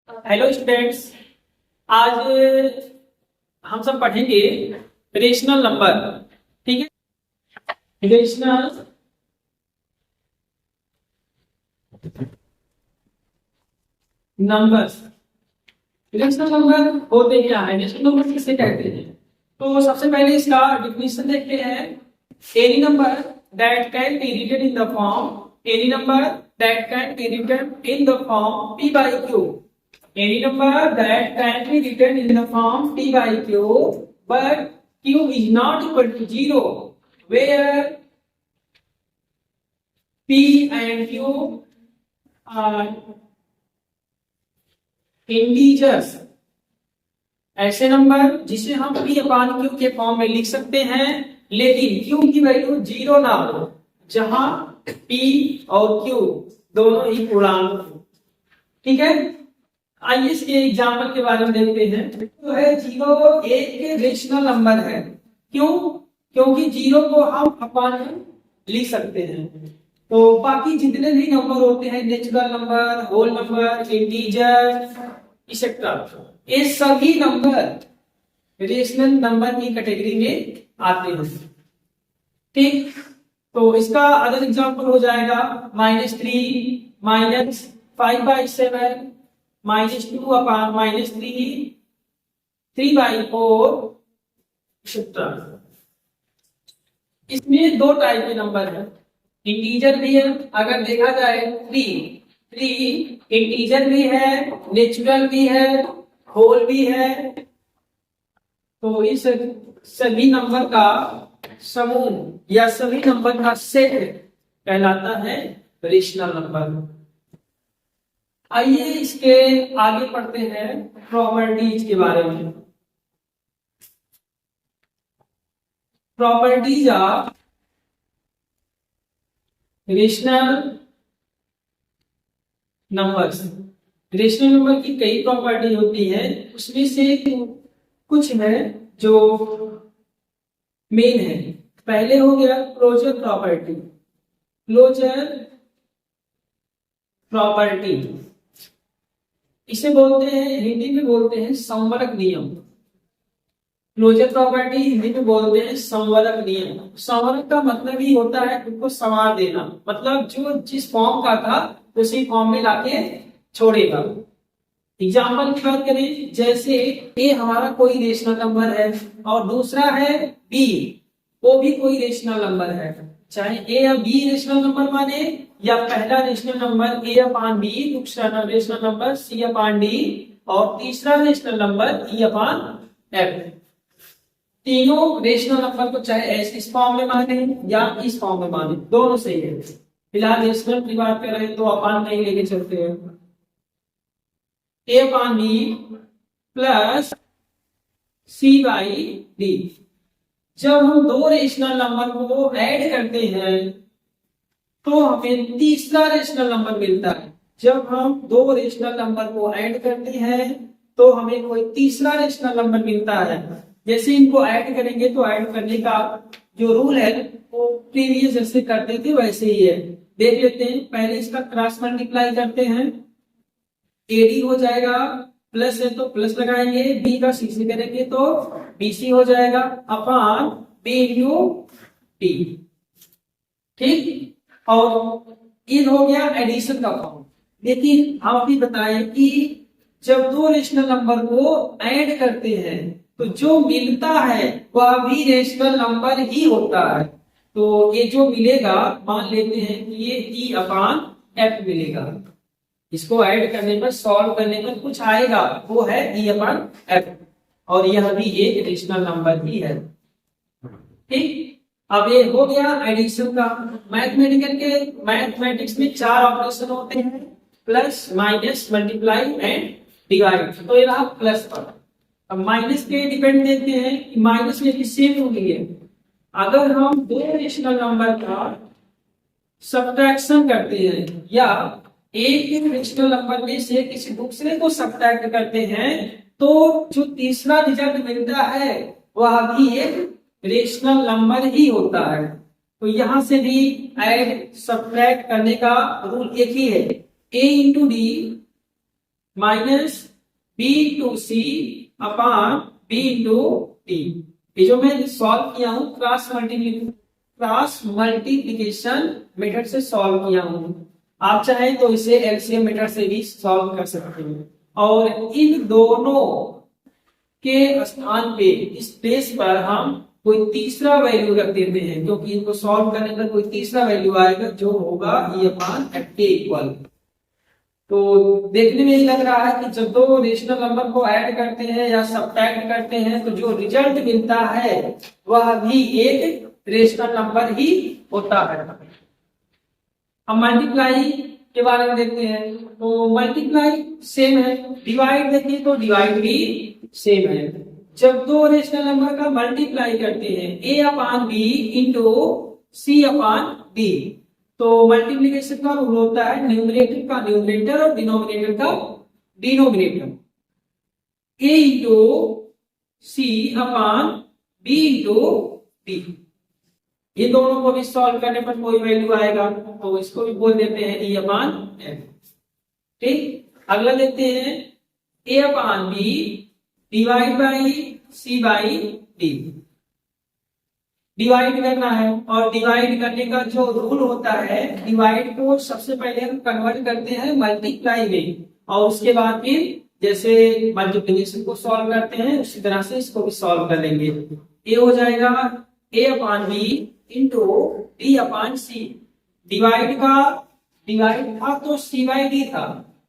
Hello students. आज हम सब पढ़ेंगे रेशनल नंबर। ठीक है, रेशनल नंबर्स। रेशनल नंबर होते क्या है, रेशनल नंबर किसे कहते हैं? तो सबसे पहले इसका डिफिनेशन देखते हैं। Any number that can be written in the form any number that can be written in the form p by q। Any number that can be written in the form p by q, but q is not equal to 0, where p and q are integers। ऐसे number जिसे हम p अपान q के form में लिख सकते हैं, लेकिन q की वैल्यू 0 ना हो, जहां p और q दोनों ही पूर्णांक हो। ठीक है, आइए इसके एग्जाम्पल के बारे में देखते हैं। तो है 0 एक रेशनल नंबर है। क्यों? क्योंकि 0 को हम अपान लिख सकते हैं। तो बाकी जितने भी नंबर होते हैं, natural number, whole number, integer, etcetera, ये सभी नंबर रेशनल नंबर की कैटेगरी में आते हैं। ठीक, तो इसका अदर एग्जाम्पल हो जाएगा -3, -5/7, -2 अपान -3, 3/4, एक्सेट्रा। इसमें दो टाइप के नंबर है, इंटीजर भी है। अगर देखा जाए 3 इंटीजर भी है, नेचुरल भी है, होल भी है। तो इस सभी नंबर का समूह या सभी नंबर का सेट कहलाता है रेशनल नंबर। आइए इसके आगे पढ़ते हैं प्रॉपर्टीज के बारे में। Properties of rational numbers. Rational number की कई प्रॉपर्टी होती है, उसमें से कुछ है जो मेन है। पहले हो गया क्लोजर प्रॉपर्टी। क्लोजर प्रॉपर्टी इसे बोलते हैं, हिंदी में बोलते हैं संवरक नियम। क्लोजर प्रॉपर्टी हिंदी में बोलते हैं संवरक नियम। संवरक का मतलब ही होता है उनको संवार देना, मतलब जो जिस फॉर्म का था उसी फॉर्म में लाके छोड़ेगा। एग्जाम्पल की बात करें, जैसे ए हमारा कोई रेशनल नंबर है और दूसरा है बी, वो भी कोई रेशनल नंबर है। चाहे ए या बी रेशनल नंबर माने, या पहला rational number A upon B, दूसरा rational number C upon D, और तीसरा rational number E upon F. तीनों रेशनल नंबर को चाहे इस फॉर्म में माने या इस फॉर्म में माने, दोनों सही है। फिलहाल रेशनल की बात कर रहे हैं तो अपान नहीं लेके चलते हैं। A upon B plus C by D. जब हम दो रेशनल नंबर को ऐड करते हैं तो हमें तीसरा रेशनल नंबर मिलता है। जब हम दो रेशनल नंबर को ऐड करते हैं तो हमें कोई तीसरा रेशनल नंबर मिलता है। जैसे इनको ऐड करेंगे तो ऐड करने का जो रूल है वो प्रीवियस जैसे करते थे वैसे ही है। देख लेते हैं, पहले इसका क्रॉस मल्टीप्लाई करते हैं, एडी हो जाएगा, प्लस है तो प्लस लगाएंगे, बी का सी से करेंगे तो बीसी हो जाएगा, अपान बी इंटू टी। ठीक, और ये हो गया एडिशन का फॉर्म। लेकिन हम अभी बताएं कि जब दो रेशनल नंबर को ऐड करते हैं तो जो मिलता है वह भी रेशनल नंबर ही होता है। तो ये जो मिलेगा, मान लेते हैं कि ये ई अपान एफ मिलेगा। इसको ऐड करने पर, सॉल्व करने पर कुछ आएगा, वो है ई अपान एफ, और यह भी एक रेशनल नंबर ही है। ठीक, अब ये हो गया एडिशन का। मैथमेटिक्स में चार ऑपरेशन होते हैं, plus, minus, multiply and divide. तो ये रहा प्लस पर। अब माइनस पे डिपेंड देते हैं कि माइनस में किससे होगी है। अगर हम दो रेशनल नंबर का सब्ट्रैक्शन करते हैं या एक रेशनल नंबर में से किसी दूसरे को सब्ट्रैक्ट करते हैं तो जो तीसरा रिजल्ट मिलता है वह भी एक रेशनल नंबर ही होता है। तो यहां से भी ऐड सब्ट्रैक्ट करने का रूल एक ही है, a into D minus B into C upon B into D. ये जो मैं सॉल्व किया हूँ क्रॉस मल्टीप्लीकेशन मेथड से सॉल्व किया हूँ। आप चाहे तो इसे एलसीएम मेथड से भी सॉल्व कर सकते हैं। और इन दोनों के स्थान पे इस प्लेस पर हम कोई तीसरा वैल्यू रख देते हैं, क्योंकि इनको सॉल्व करने पर कोई तीसरा वैल्यू आएगा जो होगा ई अपॉन एफ के इक्वल। तो देखने में ये लग रहा है कि जब दो रेशनल नंबर को ऐड करते हैं या सब्ट्रैक्ट करते हैं तो जो रिजल्ट मिलता है वह भी एक रेशनल नंबर ही होता है। अब मल्टीप्लाई के बारे में देखते हैं। तो मल्टीप्लाई सेम है, डिवाइड देखिए तो डिवाइड भी सेम है। जब दो रेशनल नंबर का मल्टीप्लाई करते हैं A upon B into C upon D, तो मल्टीप्लीकेशन का रूल होता है न्यूमरेटर का न्यूमरेटर और डिनोमिनेटर का डिनोमिनेटर। ए into C upon B into D. ये दोनों को भी सॉल्व करने पर कोई वैल्यू आएगा तो इसको भी बोल देते हैं ई अपॉन एफ। ठीक, अगला देखते हैं A upon B divide by C by D. Divide करना है और डिवाइड करने का जो रूल होता है, डिवाइड को सबसे पहले हम कन्वर्ट करते हैं मल्टीप्लाई में और उसके बाद फिर जैसे मल्टीप्लिकेशन को सॉल्व करते हैं उसी तरह से इसको भी सॉल्व कर लेंगे। ये हो जाएगा A upon B into D upon C. Divide था तो सी बाई डी था,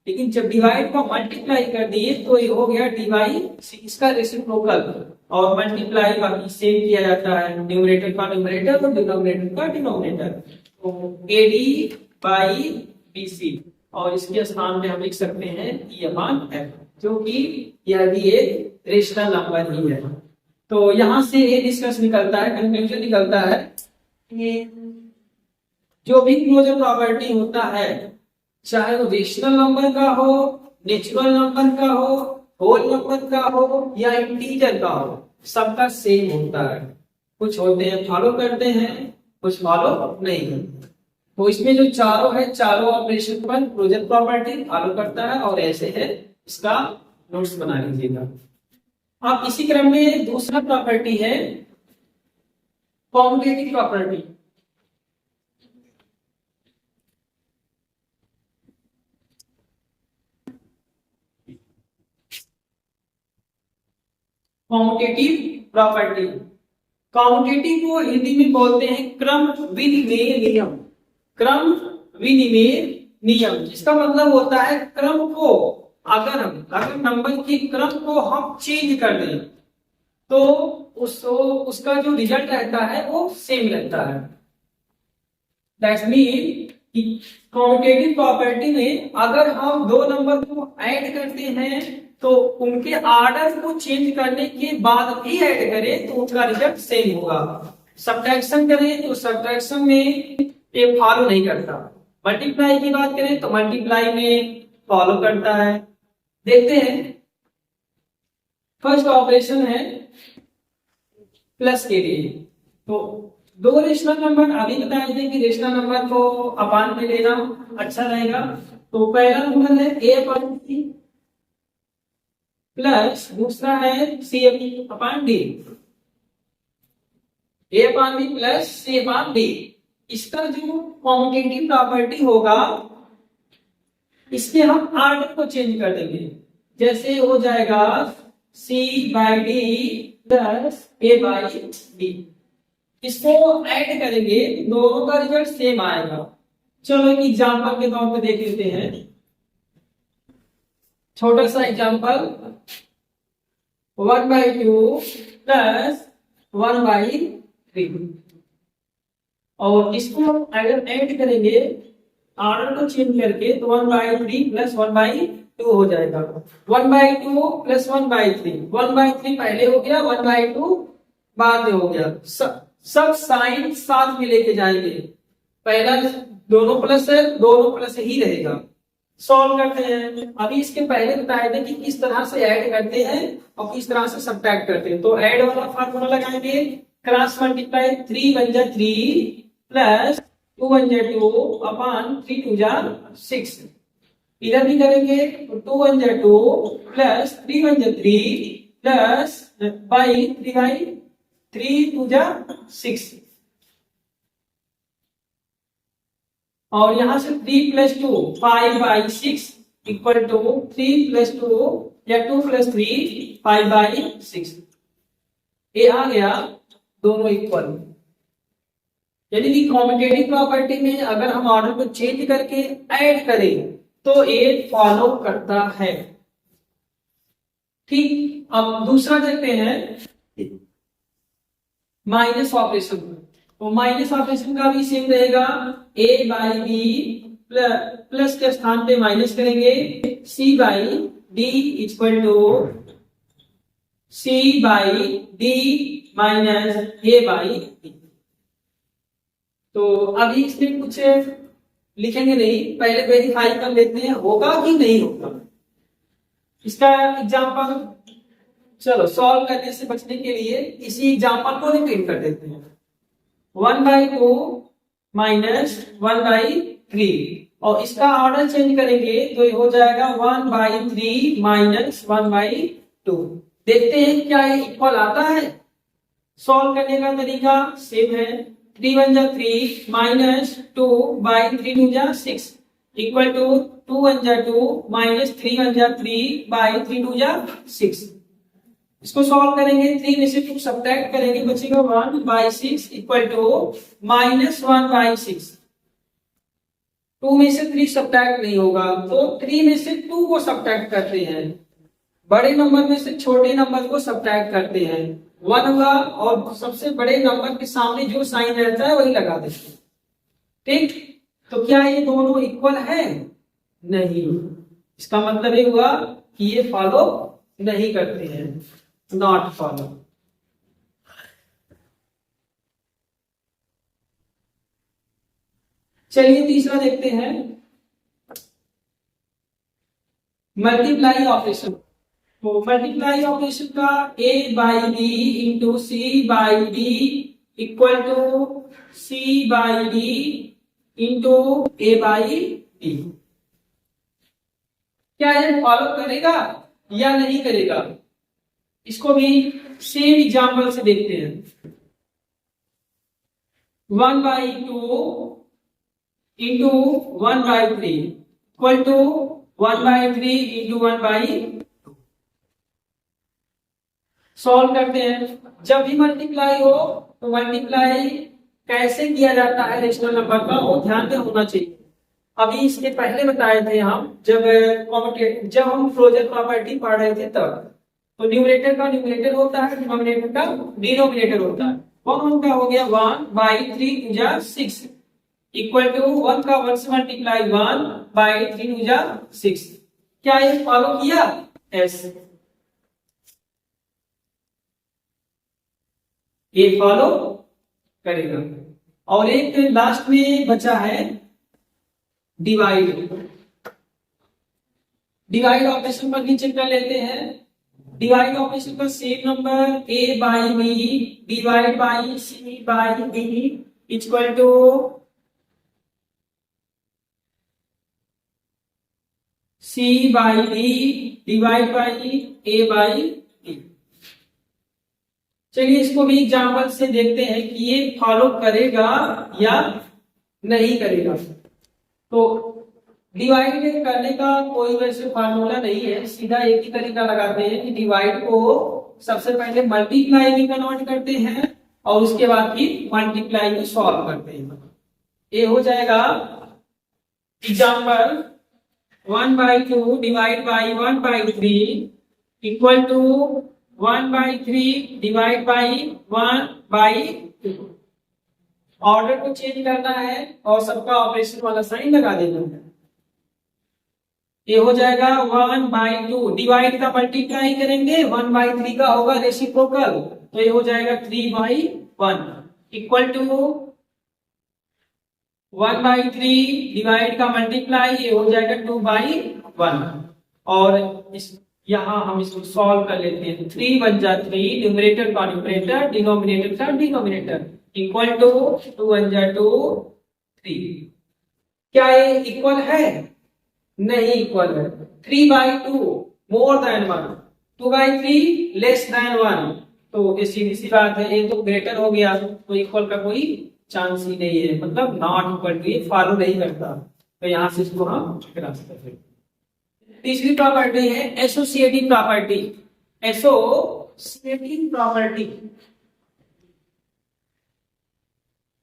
लेकिन जब डिवाइड को मल्टीप्लाई कर दिए तो ये हो गया डी बाई सी, इसका रेसिप्रोकल। और मल्टीप्लाई बाकी सेम किया जाता है, न्यूमरेटर का न्यूमरेटर और डिनोमिनेटर का डिनोमिनेटर। तो A D by B C और इसके स्थान पे हम लिख सकते हैं ई अपॉन एफ, जो कि यह भी एक रेशनल नंबर ही है। तो यहां से ये डिस्कस निकलता है, कंक्लूजन निकलता है कि जो भी क्लोजर प्रॉपर्टी होता है, चाहे वो रेशनल नंबर का हो, नेचुरल नंबर का हो, होल नंबर का हो या इंटीजर का हो, सबका सेम होता है। कुछ होते हैं फॉलो करते हैं, कुछ फॉलो नहीं करते। तो इसमें जो चारों है, चारों ऑपरेशन पर क्लोजर प्रॉपर्टी फॉलो करता है और ऐसे है, इसका नोट्स बना लीजिएगा। अब इसी क्रम में दूसरा प्रॉपर्टी है कॉम्युटेटिव प्रॉपर्टी। कॉम्युटेटिव प्रॉपर्टी, कॉम्युटेटिव को हिंदी में बोलते हैं क्रम विनिमेय नियम। क्रम विनिमेय नियम, इसका मतलब होता है क्रम को अगर नंबर के क्रम को हम चेंज कर दें तो उसका जो रिजल्ट रहता है वो सेम रहता है। दैट्स मीन कॉम्युटेटिव प्रॉपर्टी में अगर हम दो नंबर को ऐड करते हैं तो उनके ऑर्डर को चेंज करने के बाद भी ऐड करें तो उनका रिजल्ट सेम होगा। सब्ट्रैक्शन करें तो सब्ट्रैक्शन में ये फॉलो नहीं करता। मल्टीप्लाई की बात करें तो मल्टीप्लाई में फॉलो करता है। देखते हैं, फर्स्ट ऑपरेशन है प्लस के लिए। तो दो रेशनल नंबर अभी बताए थे कि रेशनल नंबर को अपान में लेना अच्छा रहेगा। तो पहला नंबर है ए अपॉन सी प्लस दूसरा है सी अपॉन डी। ए अपॉन बी प्लस सी अपॉन डी। इसका जो कॉम्युटेटिव प्रॉपर्टी होगा इसमें हम ऑर्डर को चेंज कर देंगे। जैसे हो जाएगा C by D plus A by D. इसको ऐड करेंगे, दोनों का रिजल्ट सेम आएगा। चलो एक एग्जांपल के तौर पे देख लेते हैं। छोटा सा एग्जांपल 1/2 प्लस 1/3 और इसको हम अगर ऐड करेंगे ऑर्डर को चेंज करके तो 1/3 प्लस 1/2 हो जाएगा। 1/2 प्लस 1/3, 1/3 पहले हो गया, 1/2 बाद में हो गया। सब साइन साथ में लेके जाएंगे। पहला दोनों प्लस है, दोनों प्लस ही रहेगा। सॉल्व करते हैं। अभी इसके पहले बताए थे कि किस तरह से ऐड करते हैं और किस तरह से सब्ट्रैक्ट करते हैं। तो ऐड वाला फार्मूला लगाएंगे, क्रॉस मल्टीप्लाई 3 1 जा 3 प्लस 2 1 जा 2 अपॉन 3 2 जा 6। इधर भी करेंगे तो 2 1 जा 2 प्लस 3 1 जा 3 प्लस बाई 3 बाई 3 2 जा 6 और यहां से 3 plus 2 5 by 6 equal to 3 plus 2 या 2 प्लस 3 5 बाई 6 ये आ गया दोनों इक्वल। यानी कि कॉम्यूटेटिव प्रॉपर्टी में अगर हम ऑर्डर को चेंज करके ऐड करें तो ये फॉलो करता है। ठीक, अब दूसरा देखते हैं माइनस ऑपरेशन। तो माइनस ऑपरेशन का भी सेम रहेगा, ए बाई बी प्लस के स्थान पे माइनस करेंगे, C by D equal to C by D minus A by D. तो अभी इसमें कुछ लिखेंगे नहीं, पहले वेरीफाई कर लेते हैं होगा कि नहीं होगा। इसका एग्जांपल चलो सॉल्व करने से बचने के लिए इसी एग्जांपल को रिपीट कर देते हैं। 1/2 माइनस 1/3 और इसका ऑर्डर चेंज करेंगे तो ये हो जाएगा 1/3 माइनस 1/2। देखते हैं क्या ये इक्वल आता है। सॉल्व करने का तरीका सेम है, 3 1 जा 3 माइनस 2 बाई 3 2 जा 6 इक्वल टू 2 1 जा 2 माइनस 3 1 जा 3 बाई 3 2 जा 6। इसको सॉल्व करेंगे, 3 में से 2 सब्ट्रैक्ट करेंगे, बचेगा 1/6 इक्वल टू माइनस 1/6। 2 में से 3 सब्ट्रैक्ट नहीं होगा तो 3 में से 2 को सब्ट्रैक्ट करते हैं, बड़े नंबर में से छोटे नंबर को सब्ट्रैक्ट करते हैं। 1 होगा और सबसे बड़े नंबर के सामने जो साइन रहता है वही लगा देते हैं। ठीक, तो क्या ये दोनों इक्वल है? नहीं, इसका मतलब ये हुआ कि ये फॉलो नहीं करते हैं, नॉट फॉलो। चलिए तीसरा देखते हैं, मल्टीप्लाई ऑपरेशन। तो मल्टीप्लाई ऑपरेशन का a by B into C by D equal to C by D into A by D. क्या ये फॉलो करेगा या नहीं करेगा? इसको भी सेम एग्जांपल से देखते हैं। 1/2 into 1/3 equal to 1/3 into 1/2। Solve करते हैं। जब भी मल्टीप्लाई हो तो मल्टीप्लाई कैसे किया जाता है रेशनल नंबर का वो ध्यान में होना चाहिए। अभी इसके पहले बताए थे हम जब हम क्लोजर प्रॉपर्टी पढ़ रहे थे तब, तो न्यूमरेटर का न्यूमरेटर होता है, डिनोमिनेटर का डिनोमिनेटर होता है। 1 का हो गया 1/3 2 जा 6 इक्वल टू 1 का 1 से मल्टीप्लाई 1/3 2 जा 6। क्या ये फॉलो किया? यस, ये फॉलो करेगा। और एक लास्ट में बचा है डिवाइड। डिवाइड ऑपरेशन पर भी चेक कर लेते हैं। डिवाइड ऑपरेशन का same number a by B divide by C by D equal to C by D divide by a by D. चलिए इसको भी एग्जांपल से देखते हैं कि ये फॉलो करेगा या नहीं करेगा। तो डिवाइड करने का कोई वैसे फार्मूला नहीं है, सीधा एक ही तरीका लगाते हैं कि डिवाइड को सबसे पहले मल्टीप्लाई में कन्वर्ट करते हैं और उसके बाद फिर मल्टीप्लाई में सॉल्व करते हैं। ये हो जाएगा example 1/2 divide by 1/3 equal to 1/3 divide by 1/2। Order को चेंज करना है और सबका ऑपरेशन वाला साइन लगा देना है। ये हो जाएगा 1/2 डिवाइड का मल्टीप्लाई करेंगे 1/3 का होगा रेसिप्रोकल, तो ये हो जाएगा 3/1 इक्वल टू 1/3 डिवाइड का मल्टीप्लाई ये हो जाएगा 2/1। और इस यहां हम इसको सॉल्व कर लेते हैं। 3 1 जा 3 न्यूमरेटर का न्यूमरेटर डिनोमिनेटर का डिनोमिनेटर इक्वल टू 2 1 जा 2 3। क्या ये इक्वल है? नहीं इक्वल है। 3/2 मोर देन 1, 2/3 लेस देन 1, तो ये सीधी सी बात है, ये तो ग्रेटर हो गया, तो इक्वल का कोई चांस ही नहीं है, मतलब नॉट इक्वल टू, ये फॉलो नहीं करता, तो यहाँ से इसको हम क्रॉस कर सकते हैं। तीसरी प्रॉपर्टी है associative property. Associative property,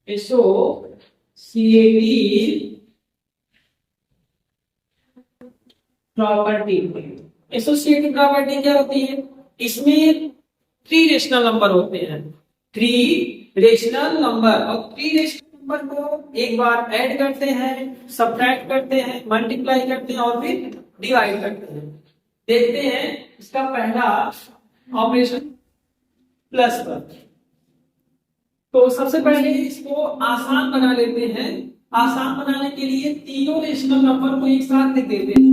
associative property, associative property क्या होती है? इसमें 3 रेशनल नंबर होते हैं, 3 रेशनल नंबर, और 3 रेशनल नंबर को एक बार ऐड करते हैं, सब्ट्रैक्ट करते हैं, मल्टीप्लाई करते हैं और फिर डिवाइड करते हैं। देखते हैं इसका पहला ऑपरेशन प्लस पर। तो सबसे पहले इसको आसान बना लेते हैं। आसान बनाने के लिए तीनों रेशनल नंबर को एक साथ लिख देते हैं,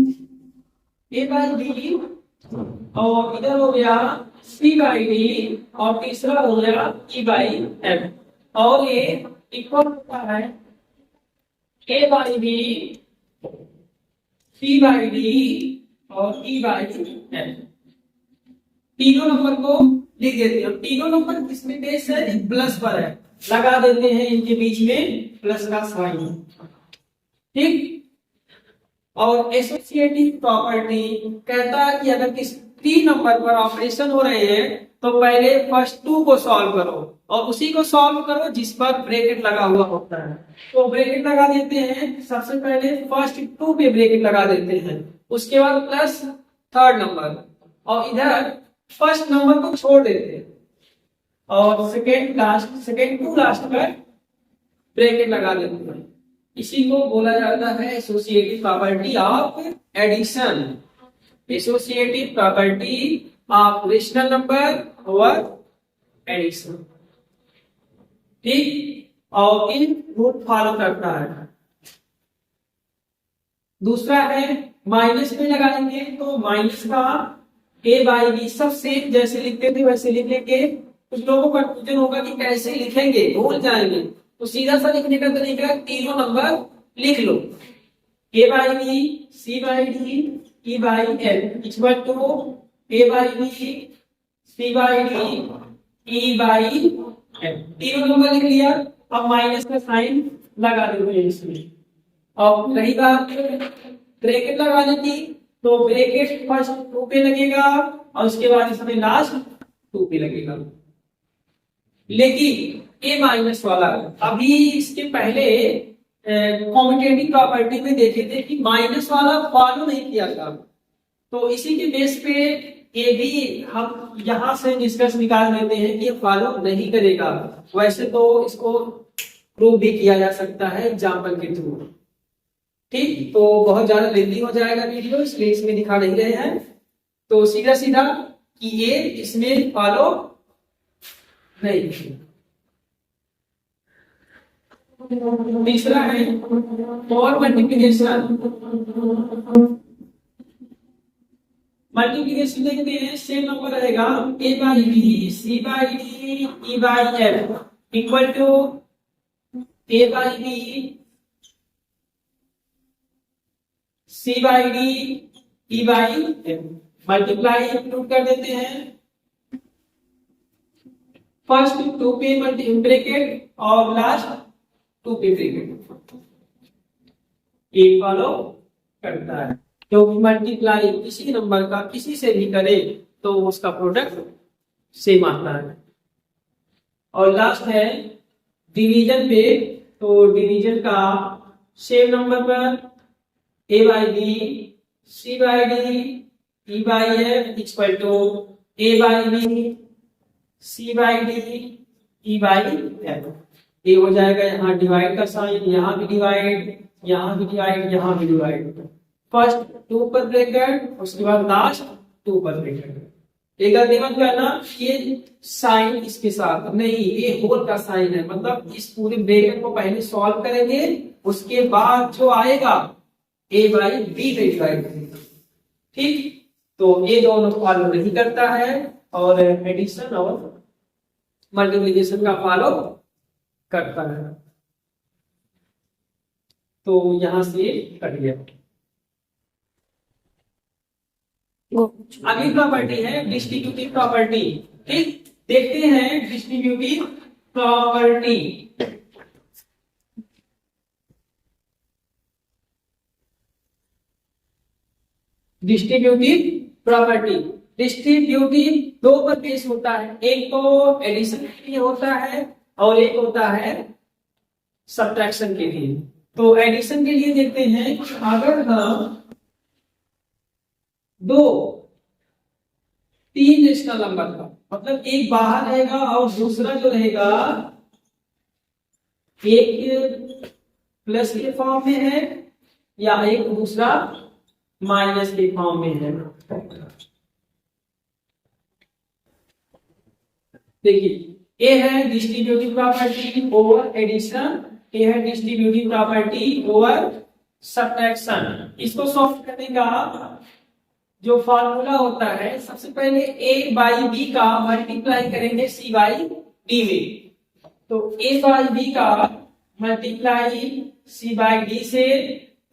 a/d, और इधर हो गया c/d, और तीसरा हो गया e/m, और ये इक्वल होता है a/b, c/d और e/m। तीनों नंबर को लिख देते हैं। तीनों नंबर किसमें बेस है? प्लस पर है, लगा देते हैं इनके बीच में प्लस का साइन, ठीक। और एसोसिएटिव प्रॉपर्टी कहता है कि अगर किसी 3 नंबर पर ऑपरेशन हो रहे हैं तो पहले फर्स्ट 2 को सॉल्व करो, और उसी को सॉल्व करो जिस पर ब्रैकेट लगा हुआ होता है। तो ब्रैकेट लगा देते हैं, सबसे पहले फर्स्ट 2 पे ब्रैकेट लगा देते हैं, उसके बाद प्लस थर्ड नंबर, और इधर फर्स्ट नंबर को छोड़ देते हैं, और सेकेंड टू लास्ट पर ब्रैकेट लगा देते हैं। इसी को बोला जाता है associative property of addition, associative property of rational number और एडिशन, ठीक। और इन रूल फॉलो करता है। दूसरा है माइनस में लगाएंगे, तो माइनस का a/b सब सेम जैसे लिखते थे वैसे लिख लेंगे। कुछ लोगों को कंफ्यूजन होगा कि कैसे लिखेंगे, भूल जाएंगे, तो सीधा सा लिखने का तरीका तीनों नंबर लिख लो, a/b, c/d, e/m equal to a/b, c/d, e/m। तीनों नंबर लिख लिया, अब माइनस का साइन लगा देंगे इसमें। अब रही बात ब्रैकेट लगाने की, तो ब्रैकेट फर्स्ट 2 पे लगेगा और उसके बाद इसमें लास्ट 2 पे लगेगा। लेकिन ए माइनस वाला, अभी इसके पहले कॉम्यूटेटिव प्रॉपर्टी में देखे थे कि माइनस वाला फॉलो नहीं किया था, तो इसी के बेस पे ये भी हम यहां से निष्कर्ष निकाल देते हैं कि ये फॉलो नहीं करेगा। वैसे तो इसको प्रूव भी किया जा सकता है एग्जाम्पल के थ्रू, ठीक। तो बहुत ज्यादा लेंथी हो जाएगा वीडियो, इसलिए इसमें दिखा नहीं रहे हैं। तो सीधा सीधा कि ये इसमें फॉलो नहीं। तीसरा है और मल्टीप्लिकेशन। मल्टीप्लिकेशन देखते हैं, सेम नंबर रहेगा a/b, c/d, e/m equal to a/b, c/d, e/m। Multiply include कर देते हैं, फर्स्ट 2 पे ब्रैकेट और लास्ट 2 पे ब्रैकेट, ये फॉलो करता है, क्योंकि मल्टीप्लाई किसी नंबर का किसी से भी करे तो उसका प्रोडक्ट सेम आता है। और लास्ट है डिवीजन पे, तो डिवीजन का सेम नंबर पर a/b, c/d, e/m equal to a/b, c/d, e/m। ये हो जाएगा यहाँ डिवाइड का साइन, यहाँ भी डिवाइड, यहाँ भी डिवाइड, यहाँ भी डिवाइड। फर्स्ट 2 पर ब्रैकेट, उसके बाद लास्ट 2 पर ब्रैकेट। एक गलती मत करना, ये साइन इसके साथ नहीं, ये होल का साइन है, मतलब इस पूरे ब्रैकेट को पहले सॉल्व करेंगे, उसके बाद जो आएगा a/b पे डिवाइड करेंगे, ठीक। तो ये दोनों फॉलो नहीं करता है, और एडिशन और मल्टीप्लिकेशन का फॉलो करता है। तो यहां से कट गया। अगली प्रॉपर्टी है डिस्ट्रीब्यूटिव प्रॉपर्टी। ठीक, देखते हैं distributive property. Distributive property, distributive दो पर बेस होता है, एक तो एडिशन के लिए होता है और एक होता है सब्ट्रैक्शन के लिए। तो एडिशन के लिए देखते हैं, अगर हम दो तीन रेशनल नंबर का, मतलब एक बाहर रहेगा और दूसरा जो रहेगा एक प्लस के फॉर्म में है या एक दूसरा माइनस के फॉर्म में है। देखिए, ये है डिस्ट्रीब्यूटिव प्रॉपर्टी ओवर एडिशन, ये है डिस्ट्रीब्यूटिव प्रॉपर्टी ओवर सब्ट्रैक्शन। इसको सॉल्व करने का जो फार्मूला होता है, सबसे पहले a बाई बी का मल्टीप्लाई करेंगे c बाई डी में। तो a बाई बी का मल्टीप्लाई c बाई डी से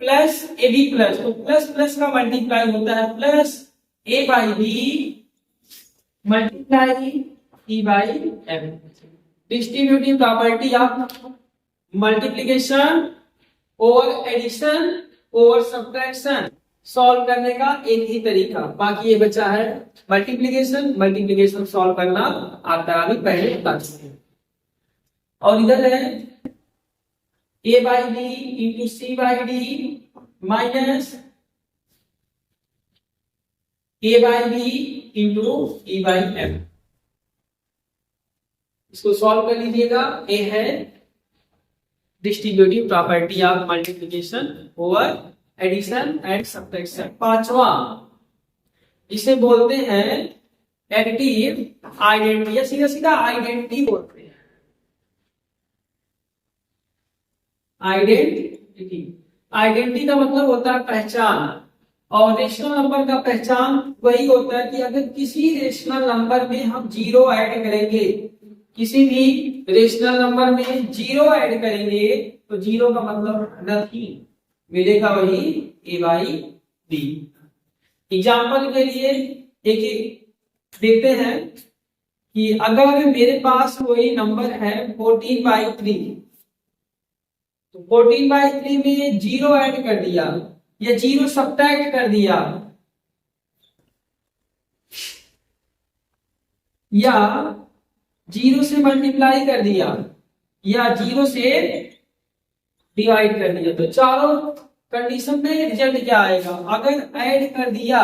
प्लस ए बी प्लस, तो प्लस प्लस का मल्टीप्लाई होता है plus a by B multiply e by M. Distributive property of multiplication over addition over subtraction solve करने का एक ही तरीका, बाकी ये बचा है मल्टीप्लिकेशन। मल्टीप्लिकेशन सॉल्व करना आता है, अभी पहले बता चुके हैं। और इधर है a by D into C by D minus a by D into E by M. इसको सॉल्व कर लीजिएगा। ए है distributive property of multiplication over addition and subtraction. पांचवा, इसे बोलते हैं एडिटिव आइडेंटिटी, या सीधा सीधा आइडेंटिटी बोलते हैं। आइडेंटिटी, आइडेंटिटी का मतलब होता है पहचान, और रेशनल नंबर का पहचान वही होता है कि अगर किसी रेशनल नंबर में हम जीरो ऐड करेंगे, किसी भी रेशनल नंबर में जीरो ऐड करेंगे तो जीरो का मतलब नथिंग, मिलेगा वही ए बाई बी। एग्जाम्पल के लिए एक देखते हैं कि अगर मेरे पास कोई नंबर है 14/3, तो 14/3 में जीरो ऐड कर दिया या जीरो सब्ट्रैक्ट कर दिया या जीरो से मल्टीप्लाई कर दिया या जीरो से डिवाइड कर दिया, तो चारों कंडीशन में रिजल्ट क्या आएगा? अगर ऐड कर दिया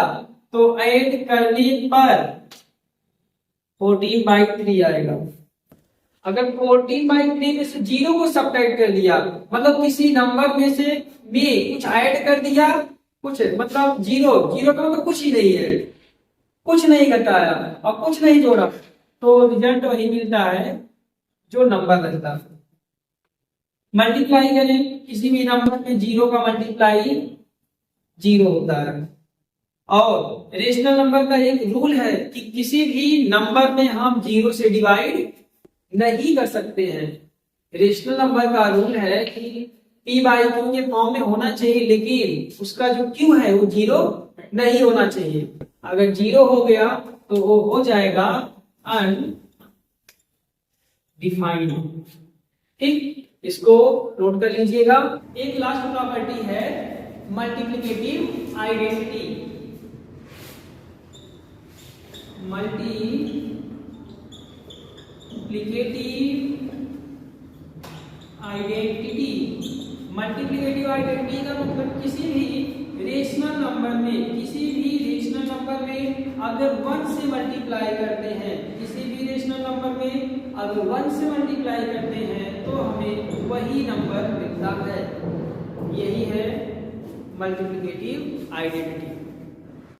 तो ऐड करने पर 14/3 आएगा। अगर 14/3 में से जीरो को सब्ट्रैक्ट कर दिया, मतलब किसी नंबर में से भी कुछ ऐड कर दिया, कुछ मतलब जीरो, जीरो का मतलब कुछ ही नहीं है, कुछ नहीं घटाया और कुछ नहीं जोड़ा, तो रिजल्ट वही मिलता है जो नंबर रहता है। मल्टीप्लाई करें किसी भी नंबर में, जीरो का मल्टीप्लाई जीरो होता है। और रेशनल नंबर का एक रूल है कि किसी भी नंबर में हम जीरो से डिवाइड नहीं कर सकते हैं। रेशनल नंबर का रूल है कि p/q के फॉर्म में होना चाहिए, लेकिन उसका जो q है वो जीरो नहीं होना चाहिए। अगर जीरो हो गया तो वो हो जाएगा अनडिफाइंड। ठीक, इसको नोट कर लीजिएगा। एक लास्ट प्रॉपर्टी है मल्टीप्लिकेटिव आइडेंटिटी। मल्टीप्लिकेटिव आइडेंटिटी का मतलब किसी भी रेशनल नंबर में अगर 1 से मल्टीप्लाई करते हैं, किसी भी रेशनल नंबर में अगर 1 से मल्टीप्लाई करते हैं तो हमें वही नंबर मिलता है। यही है मल्टीप्लिकेटिव आइडेंटिटी।